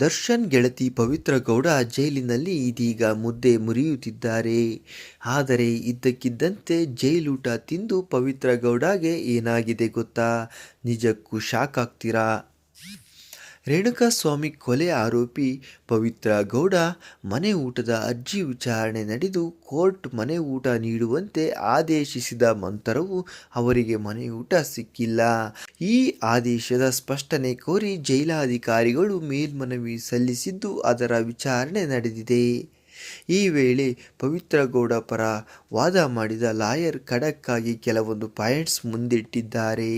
ದರ್ಶನ್ ಗೆಳತಿ ಪವಿತ್ರ ಗೌಡ ಜೈಲಿನಲ್ಲಿ ಇದೀಗ ಮುದ್ದೆ ಮುರಿಯುತ್ತಿದ್ದಾರೆ. ಆದರೆ ಇದ್ದಕ್ಕಿದ್ದಂತೆ ಜೈಲೂಟ ತಿಂದು ಪವಿತ್ರ ಗೌಡಗೆ ಏನಾಗಿದೆ ಗೊತ್ತಾ? ನಿಜಕ್ಕೂ ಶಾಕ್ ಆಗ್ತೀರಾ? ರೇಣುಕಾಸ್ವಾಮಿ ಕೊಲೆ ಆರೋಪಿ ಪವಿತ್ರ ಗೌಡ ಮನೆ ಊಟದ ಅರ್ಜಿ ವಿಚಾರಣೆ ನಡೆದು ಕೋರ್ಟ್ ಮನೆ ಊಟ ನೀಡುವಂತೆ ಆದೇಶಿಸಿದ ನಂತರವೂ ಅವರಿಗೆ ಮನೆ ಊಟ ಸಿಕ್ಕಿಲ್ಲ. ಈ ಆದೇಶದ ಸ್ಪಷ್ಟನೆ ಕೋರಿ ಜೈಲಾಧಿಕಾರಿಗಳು ಮೇಲ್ಮನವಿ ಸಲ್ಲಿಸಿದ್ದು ಅದರ ವಿಚಾರಣೆ ನಡೆದಿದೆ. ಈ ವೇಳೆ ಪವಿತ್ರ ಗೌಡ ಪರ ವಾದ ಮಾಡಿದ ಲಾಯರ್ ಖಡಕ್ ಆಗಿ ಕೆಲವೊಂದು ಪಾಯಿಂಟ್ಸ್ ಮುಂದಿಟ್ಟಿದ್ದಾರೆ.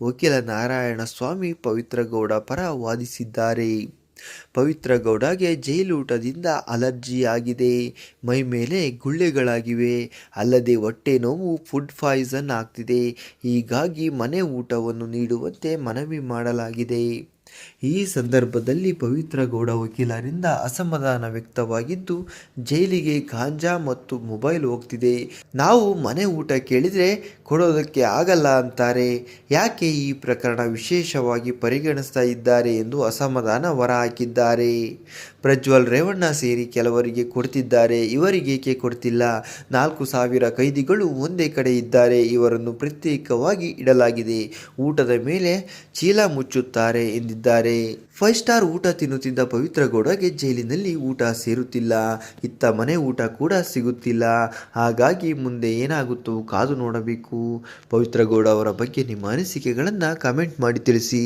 ವಕೀಲ ನಾರಾಯಣಸ್ವಾಮಿ ಪವಿತ್ರ ಗೌಡ ಪರ ವಾದಿಸಿದ್ದಾರೆ. ಪವಿತ್ರ ಗೌಡಗೆ ಜೈಲೂಟದಿಂದ ಅಲರ್ಜಿ ಆಗಿದೆ, ಮೈ ಮೇಲೆ ಗುಳ್ಳೆಗಳಾಗಿವೆ, ಅಲ್ಲದೆ ಹೊಟ್ಟೆ ನೋವು, ಫುಡ್ ಪಾಯ್ಸನ್ ಆಗ್ತಿದೆ. ಹೀಗಾಗಿ ಮನೆ ಊಟವನ್ನು ನೀಡುವಂತೆ ಮನವಿ ಮಾಡಲಾಗಿದೆ. ಈ ಸಂದರ್ಭದಲ್ಲಿ ಪವಿತ್ರ ಗೌಡ ವಕೀಲರಿಂದ ಅಸಮಾಧಾನ ವ್ಯಕ್ತವಾಗಿದ್ದು, ಜೈಲಿಗೆ ಗಾಂಜಾ ಮತ್ತು ಮೊಬೈಲ್ ಹೋಗ್ತಿದೆ, ನಾವು ಮನೆ ಊಟ ಕೇಳಿದರೆ ಕೊಡೋದಕ್ಕೆ ಆಗಲ್ಲ ಅಂತಾರೆ, ಯಾಕೆ ಈ ಪ್ರಕರಣ ವಿಶೇಷವಾಗಿ ಪರಿಗಣಿಸ್ತಾ ಇದ್ದಾರೆ ಎಂದು ಅಸಮಾಧಾನ ಹೊರಹಾಕಿದ್ದಾರೆ. ಪ್ರಜ್ವಲ್ ರೇವಣ್ಣ ಸೇರಿ ಕೆಲವರಿಗೆ ಕೊಡ್ತಿದ್ದಾರೆ, ಇವರಿಗೇಕೆ ಕೊಡ್ತಿಲ್ಲ? 4,000 ಕೈದಿಗಳು ಒಂದೇ ಕಡೆ ಇದ್ದಾರೆ, ಇವರನ್ನು ಪ್ರತ್ಯೇಕವಾಗಿ ಇಡಲಾಗಿದೆ, ಊಟದ ಮೇಲೆ ಚೀಲ ಮುಚ್ಚುತ್ತಾರೆ ಎಂದಿದ್ದಾರೆ. 5 ಸ್ಟಾರ್ ಊಟ ತಿನ್ನುತ್ತಿದ್ದ ಪವಿತ್ರ ಗೌಡಗೆ ಜೈಲಿನಲ್ಲಿ ಊಟ ಸೇರುತ್ತಿಲ್ಲ, ಇತ್ತ ಮನೆ ಊಟ ಕೂಡ ಸಿಗುತ್ತಿಲ್ಲ. ಹಾಗಾಗಿ ಮುಂದೆ ಏನಾಗುತ್ತೋ ಕಾದು ನೋಡಬೇಕು. ಪವಿತ್ರ ಗೌಡ ಅವರ ಬಗ್ಗೆ ನಿಮ್ಮ ಅನಿಸಿಕೆಗಳನ್ನು ಕಮೆಂಟ್ ಮಾಡಿ ತಿಳಿಸಿ.